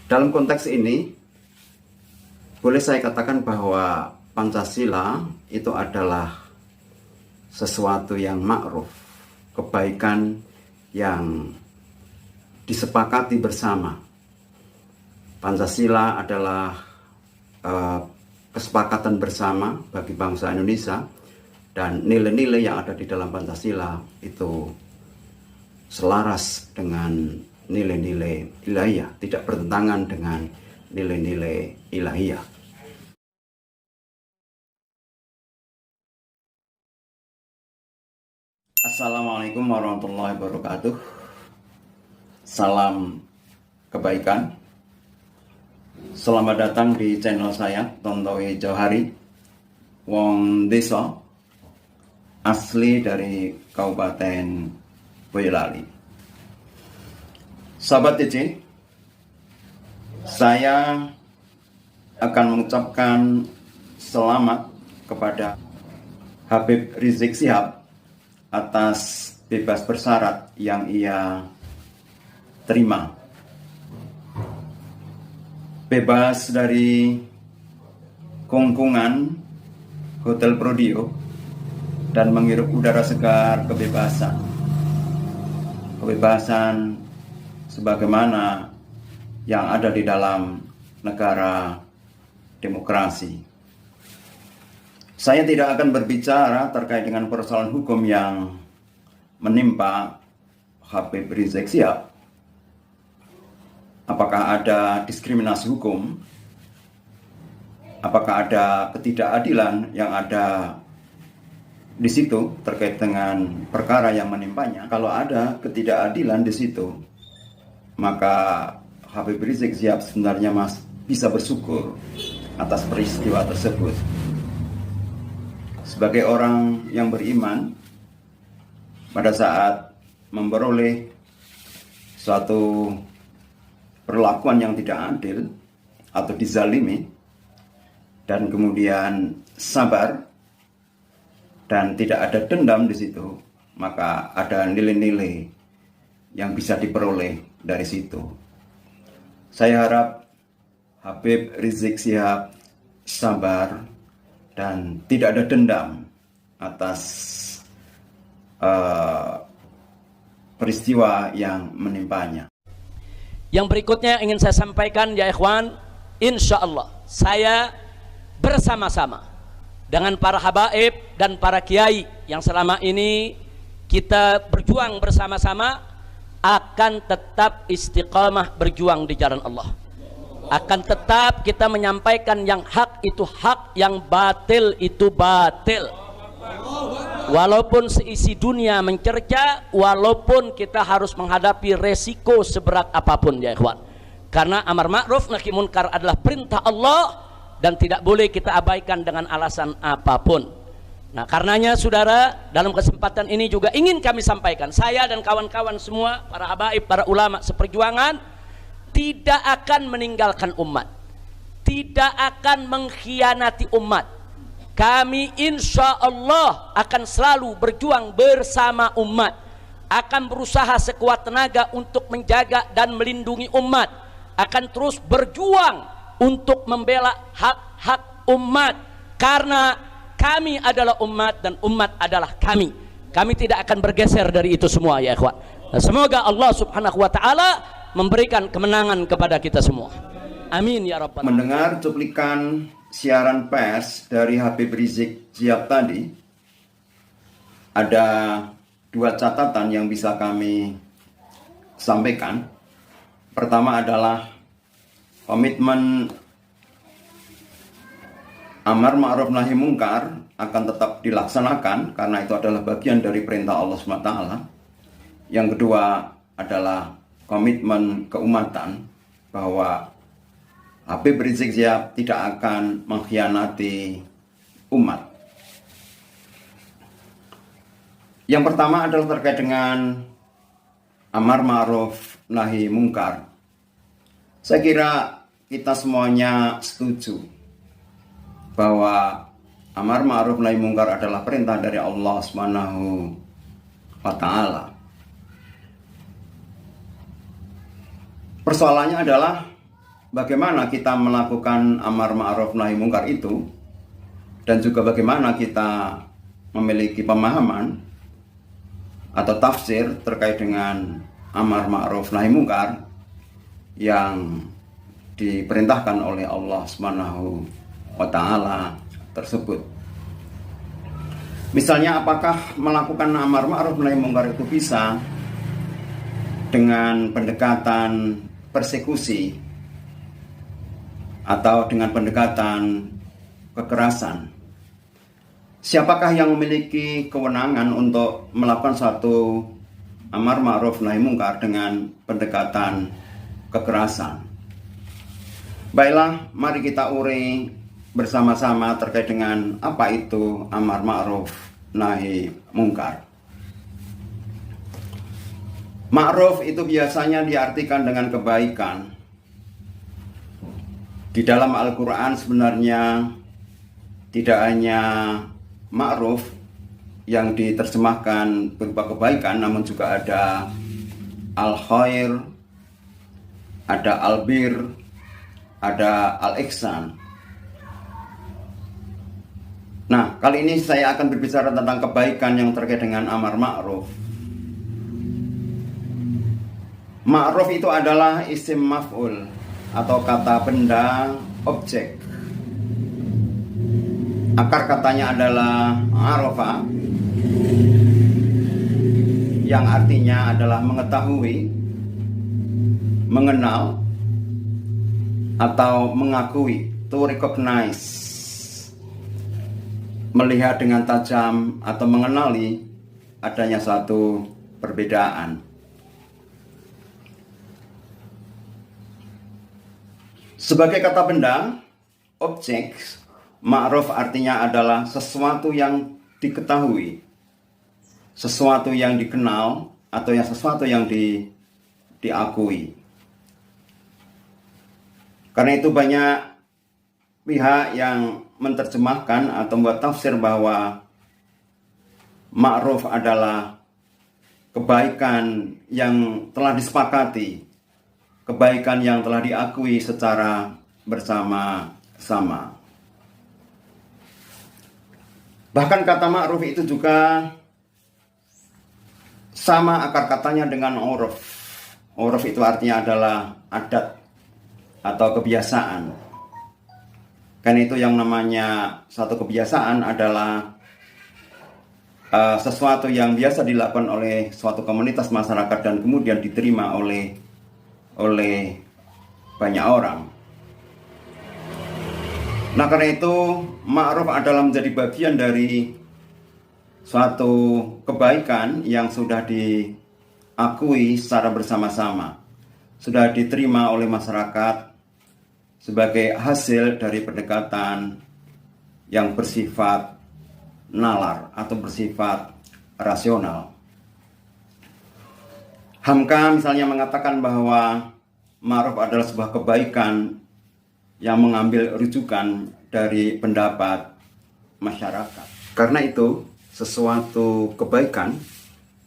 Dalam konteks ini, boleh saya katakan bahwa Pancasila itu adalah sesuatu yang ma'ruf, kebaikan yang disepakati bersama. Pancasila adalah kesepakatan bersama bagi bangsa Indonesia, dan nilai-nilai yang ada di dalam Pancasila itu selaras dengan nilai-nilai ilahiyah, tidak bertentangan dengan nilai-nilai ilahiyah. Assalamualaikum warahmatullahi wabarakatuh. Salam kebaikan. Selamat datang di channel saya, Tontowi Johari, wong desa asli dari Kabupaten Boyolali. Sahabat TC, saya akan mengucapkan selamat kepada Habib Rizik Syihab atas bebas bersyarat yang ia terima. Bebas dari kungkungan Hotel Prodio dan menghirup udara segar kebebasan. Kebebasan sebagaimana yang ada di dalam negara demokrasi. Saya tidak akan berbicara terkait dengan persoalan hukum yang menimpa Habib Rizik Syihab. Apakah ada diskriminasi hukum? Apakah ada ketidakadilan yang ada di situ terkait dengan perkara yang menimpanya? Kalau ada ketidakadilan di situ, maka Habib Rizik Syihab sebenarnya bisa bersyukur atas peristiwa tersebut. Sebagai orang yang beriman, pada saat memperoleh suatu perlakuan yang tidak adil atau dizalimi, dan kemudian sabar dan tidak ada dendam di situ, maka ada nilai-nilai yang bisa diperoleh dari situ. Saya harap Habib Rizik Syihab sabar dan tidak ada dendam atas peristiwa yang menimpanya. Yang berikutnya ingin saya sampaikan, ya ikhwan, insya Allah saya bersama-sama dengan para habaib dan para kiai yang selama ini kita berjuang bersama-sama akan tetap istiqamah berjuang di jalan Allah. Akan tetap kita menyampaikan yang hak itu hak, yang batil itu batil. Walaupun seisi dunia mencerca, walaupun kita harus menghadapi resiko seberat apapun, ya ikhwan. Karena amar ma'ruf nahi munkar adalah perintah Allah dan tidak boleh kita abaikan dengan alasan apapun. Nah, karenanya saudara, dalam kesempatan ini juga ingin kami sampaikan, saya dan kawan-kawan semua, para habaib, para ulama seperjuangan, tidak akan meninggalkan umat, tidak akan mengkhianati umat. Kami insya Allah akan selalu berjuang bersama umat, akan berusaha sekuat tenaga untuk menjaga dan melindungi umat, akan terus berjuang untuk membela hak-hak umat, karena kami adalah umat dan umat adalah kami. Kami tidak akan bergeser dari itu semua, ya ikhwan. Dan semoga Allah subhanahu wa ta'ala memberikan kemenangan kepada kita semua. Amin ya rabbal alamin. Mendengar cuplikan siaran pers dari Habib Rizik Syihab tadi, ada dua catatan yang bisa kami sampaikan. Pertama adalah komitmen amar ma'ruf nahi munkar akan tetap dilaksanakan karena itu adalah bagian dari perintah Allah SWT. Yang kedua adalah komitmen keumatan bahwa Habib Rizik Syihab tidak akan mengkhianati umat. Yang pertama adalah terkait dengan amar ma'ruf nahi munkar. Saya kira kita semuanya setuju bahwa amar ma'ruf nahi munkar adalah perintah dari Allah Subhanahu wa ta'ala. Persoalannya adalah bagaimana kita melakukan amar ma'ruf nahi mungkar itu, dan juga bagaimana kita memiliki pemahaman atau tafsir terkait dengan amar ma'ruf nahi mungkar yang diperintahkan oleh Allah Subhanahu wa taala tersebut. Misalnya, apakah melakukan amar ma'ruf nahi mungkar itu bisa dengan pendekatan persekusi atau dengan pendekatan kekerasan? Siapakah yang memiliki kewenangan untuk melakukan suatu amar ma'ruf nahi mungkar dengan pendekatan kekerasan? Baiklah, mari kita uri bersama-sama terkait dengan apa itu amar ma'ruf nahi mungkar. Ma'ruf itu biasanya diartikan dengan kebaikan. Di dalam Al-Quran sebenarnya tidak hanya ma'ruf yang diterjemahkan berupa kebaikan, namun juga ada al-khair, ada al-bir, ada al-ihsan. Nah, kali ini saya akan berbicara tentang kebaikan yang terkait dengan amar ma'ruf. Ma'ruf itu adalah isim maf'ul atau kata benda objek. Akar katanya adalah arafa, yang artinya adalah mengetahui, mengenal, atau mengakui, to recognize, melihat dengan tajam atau mengenali adanya suatu perbedaan. Sebagai kata benda, objek, ma'ruf artinya adalah sesuatu yang diketahui, sesuatu yang dikenal, atau yang sesuatu yang diakui. Karena itu banyak pihak yang menerjemahkan atau membuat tafsir bahwa ma'ruf adalah kebaikan yang telah disepakati, kebaikan yang telah diakui secara bersama-sama. Bahkan kata ma'ruf itu juga sama akar katanya dengan uruf. Uruf itu artinya adalah adat atau kebiasaan. Karena itu yang namanya satu kebiasaan adalah sesuatu yang biasa dilakukan oleh suatu komunitas masyarakat dan kemudian diterima oleh banyak orang. Nah, karena itu ma'ruf adalah menjadi bagian dari suatu kebaikan yang sudah diakui secara bersama-sama, sudah diterima oleh masyarakat sebagai hasil dari pendekatan yang bersifat nalar atau bersifat rasional. Hamka misalnya mengatakan bahwa ma'ruf adalah sebuah kebaikan yang mengambil rujukan dari pendapat masyarakat. Karena itu, sesuatu kebaikan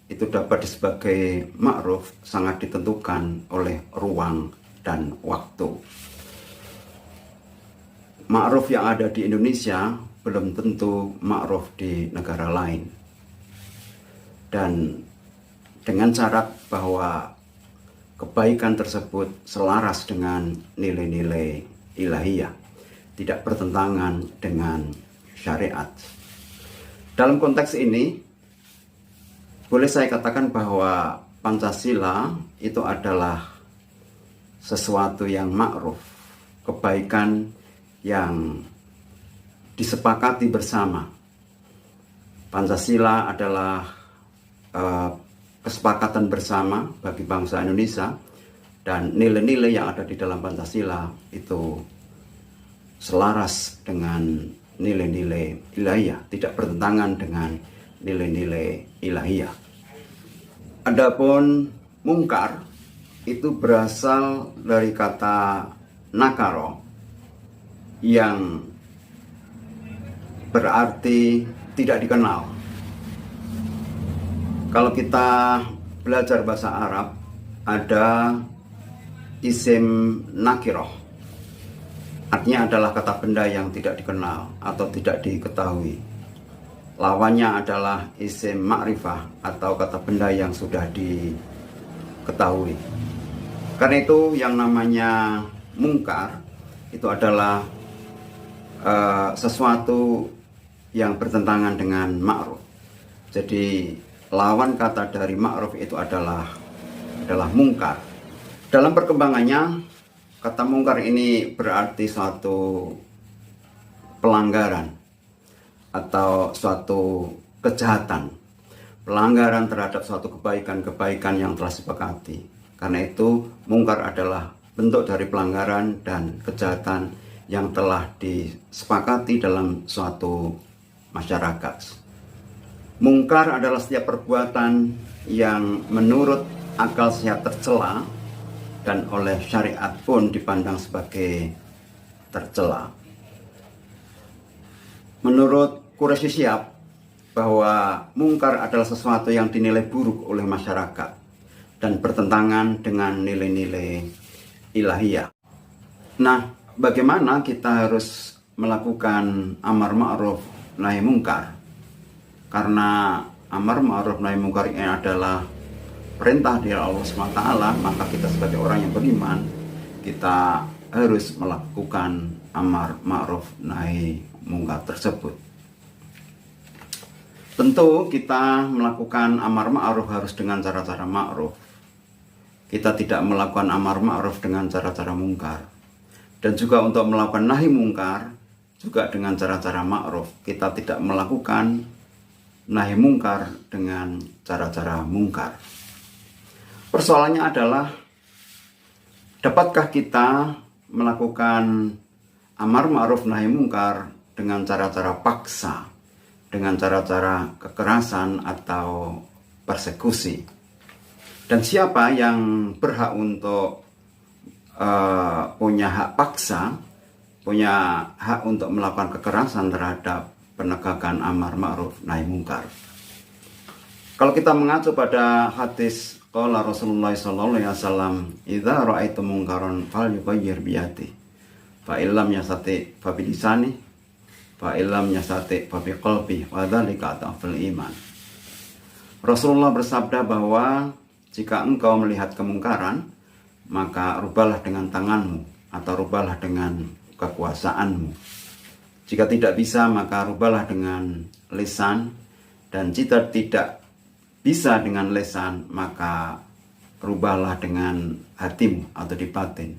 itu dapat sebagai ma'ruf sangat ditentukan oleh ruang dan waktu. Ma'ruf yang ada di Indonesia belum tentu ma'ruf di negara lain. Dan dengan syarat bahwa kebaikan tersebut selaras dengan nilai-nilai ilahiyah, tidak bertentangan dengan syariat. Dalam konteks ini, boleh saya katakan bahwa Pancasila itu adalah sesuatu yang ma'ruf, kebaikan yang disepakati bersama. Pancasila adalah kesepakatan bersama bagi bangsa Indonesia, dan nilai-nilai yang ada di dalam Pancasila itu selaras dengan nilai-nilai ilahiyah, tidak bertentangan dengan nilai-nilai ilahiyah. Adapun mungkar itu berasal dari kata nakaro yang berarti tidak dikenal. Kalau kita belajar bahasa Arab, ada isim nakiroh Artinya adalah kata benda yang tidak dikenal atau tidak diketahui. Lawannya adalah isim ma'rifah atau kata benda yang sudah diketahui. Karena itu yang namanya mungkar itu adalah sesuatu yang bertentangan dengan ma'ruf. Jadi lawan kata dari ma'ruf itu adalah mungkar. Dalam perkembangannya, kata mungkar ini berarti suatu pelanggaran atau suatu kejahatan, pelanggaran terhadap suatu kebaikan yang telah disepakati. Karena itu mungkar adalah bentuk dari pelanggaran dan kejahatan yang telah disepakati dalam suatu masyarakat. Mungkar adalah setiap perbuatan yang menurut akal sehat tercela dan oleh syariat pun dipandang sebagai tercela. Menurut Quraisy Syihab bahwa mungkar adalah sesuatu yang dinilai buruk oleh masyarakat dan bertentangan dengan nilai-nilai ilahiyah. Nah, bagaimana kita harus melakukan amar ma'ruf nahi mungkar? Karena amar ma'ruf nahi mungkar ini adalah perintah dari Allah SWT, maka kita sebagai orang yang beriman, kita harus melakukan amar ma'ruf nahi mungkar tersebut. Tentu kita melakukan amar ma'ruf harus dengan cara-cara ma'ruf. Kita tidak melakukan amar ma'ruf dengan cara-cara mungkar. Dan juga untuk melakukan nahi mungkar juga dengan cara-cara ma'ruf. Kita tidak melakukan nahi mungkar dengan cara-cara mungkar. Persoalannya adalah, dapatkah kita melakukan amar ma'ruf nahi mungkar dengan cara-cara paksa, dengan cara-cara kekerasan atau persekusi? Dan siapa yang berhak untuk punya hak paksa, punya hak untuk melakukan kekerasan terhadap penegakan amar ma'ruf nahi mungkar? Kalau kita mengacu pada hadis qala Rasulullah sallallahu alaihi wasallam, "Idza ra'aitum mungkaran falyughayyir bi yadihi, fa illam yastati fa bi lisanihi, fa illam yastati fa bi qalbihi, wa dzalika adhaful iman." Rasulullah bersabda bahwa jika engkau melihat kemungkaran, maka rubahlah dengan tanganmu atau rubahlah dengan kekuasaanmu. Jika tidak bisa, maka rubahlah dengan lisan, dan jika tidak bisa dengan lisan, maka rubahlah dengan hatimu atau di batin.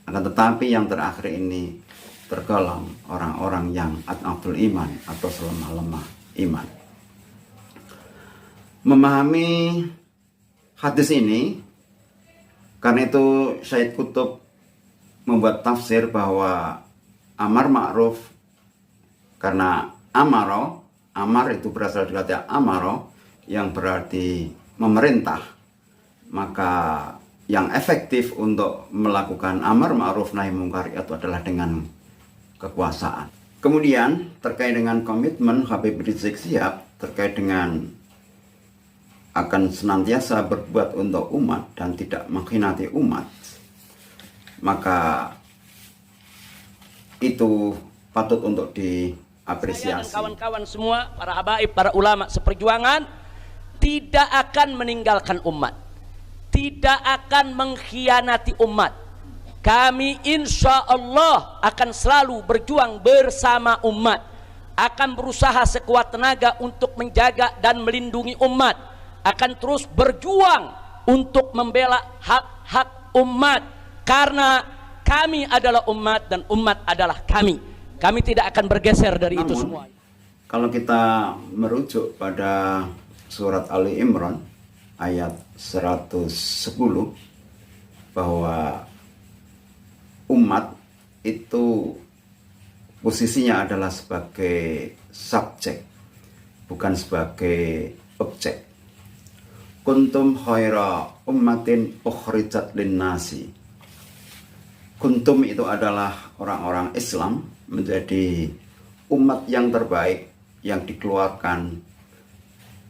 Akan tetapi yang terakhir ini tergolong orang-orang yang adhaful iman atau selemah-lemah iman. Memahami hadis ini, karena itu Syed Qutb membuat tafsir bahwa amar ma'ruf, karena amar itu berasal dari kata amaro yang berarti memerintah, maka yang efektif untuk melakukan amar ma'ruf nahi mungkar itu adalah dengan kekuasaan. Kemudian terkait dengan komitmen Habib Rizik Syihab terkait dengan akan senantiasa berbuat untuk umat dan tidak mengkhianati umat, maka itu patut untuk diapresiasi. Saya dan kawan-kawan semua, para habaib, para ulama seperjuangan, tidak akan meninggalkan umat, tidak akan mengkhianati umat. Kami insya Allah akan selalu berjuang bersama umat, akan berusaha sekuat tenaga untuk menjaga dan melindungi umat, akan terus berjuang untuk membela hak-hak umat, karena kami adalah umat dan umat adalah kami. Kami tidak akan bergeser dari itu semua. Kalau kita merujuk pada surat Ali Imran ayat 110, bahwa umat itu posisinya adalah sebagai subjek, bukan sebagai objek. Kuntum khaira ummatin ukhrijat linnasi. Kuntum itu adalah orang-orang Islam menjadi umat yang terbaik yang dikeluarkan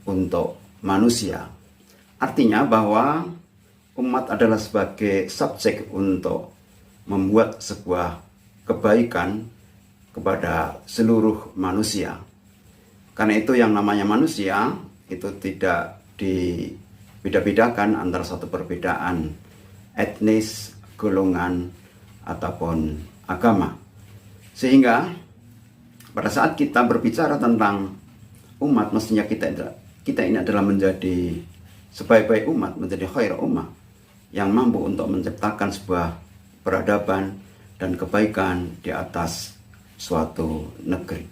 untuk manusia. Artinya bahwa umat adalah sebagai subjek untuk membuat sebuah kebaikan kepada seluruh manusia. Karena itu yang namanya manusia itu tidak dibeda-bedakan antara satu perbedaan etnis, golongan, ataupun agama. Sehingga pada saat kita berbicara tentang umat, mestinya kita ini adalah menjadi sebaik-baik umat, menjadi khair ummah yang mampu untuk menciptakan sebuah peradaban dan kebaikan di atas suatu negeri.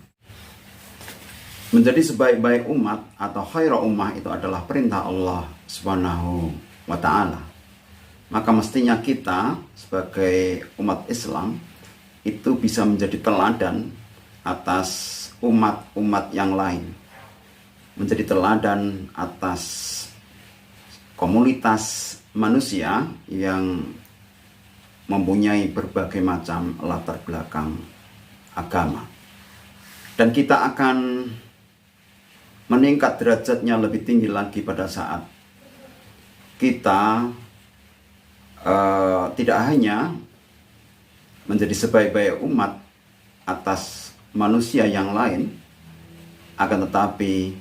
Menjadi sebaik-baik umat atau khair ummah itu adalah perintah Allah Subhanahu wa ta'ala. Maka mestinya kita sebagai umat Islam itu bisa menjadi teladan atas umat-umat yang lain. Menjadi teladan atas komunitas manusia yang mempunyai berbagai macam latar belakang agama. Dan kita akan meningkat derajatnya lebih tinggi lagi pada saat kita tidak hanya menjadi sebaik-baik umat atas manusia yang lain, akan tetapi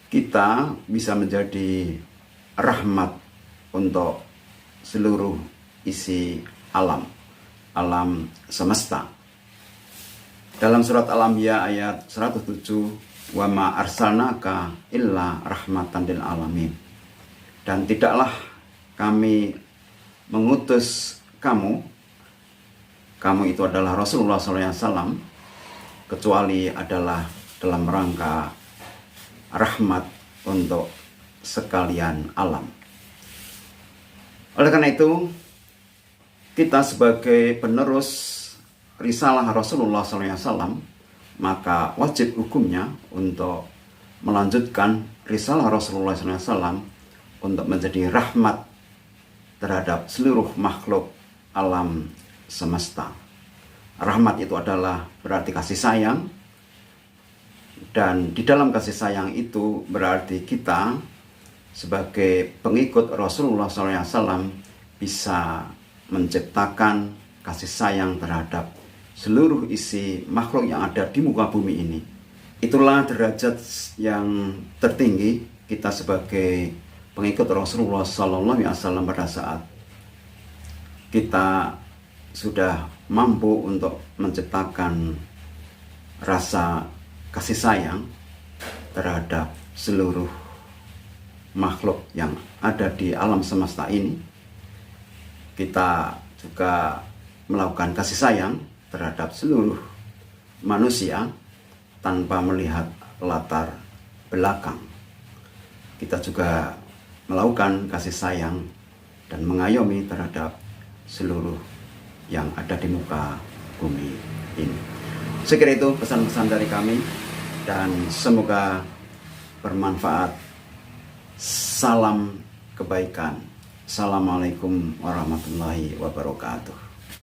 kita bisa menjadi rahmat untuk seluruh isi alam semesta. Dalam surat Al-Anbiya ayat 107, wa ma arsalnaka illa rahmatan lil alamin. Dan tidaklah kami mengutus kamu itu adalah Rasulullah SAW, kecuali adalah dalam rangka rahmat untuk sekalian alam. Oleh karena itu, kita sebagai penerus risalah Rasulullah SAW, maka wajib hukumnya untuk melanjutkan risalah Rasulullah SAW untuk menjadi rahmat terhadap seluruh makhluk alam semesta. Rahmat itu adalah berarti kasih sayang, dan di dalam kasih sayang itu berarti kita sebagai pengikut Rasulullah SAW bisa menciptakan kasih sayang terhadap seluruh isi makhluk yang ada di muka bumi ini. Itulah derajat yang tertinggi kita sebagai pengikut Rasulullah SAW pada saat kita sudah mampu untuk menciptakan rasa kasih sayang terhadap seluruh makhluk yang ada di alam semesta ini. Kita juga melakukan kasih sayang terhadap seluruh manusia tanpa melihat latar belakang. Kita juga melakukan kasih sayang dan mengayomi terhadap seluruh yang ada di muka bumi ini. Sekira itu pesan-pesan dari kami, dan semoga bermanfaat. Salam kebaikan. Assalamualaikum warahmatullahi wabarakatuh.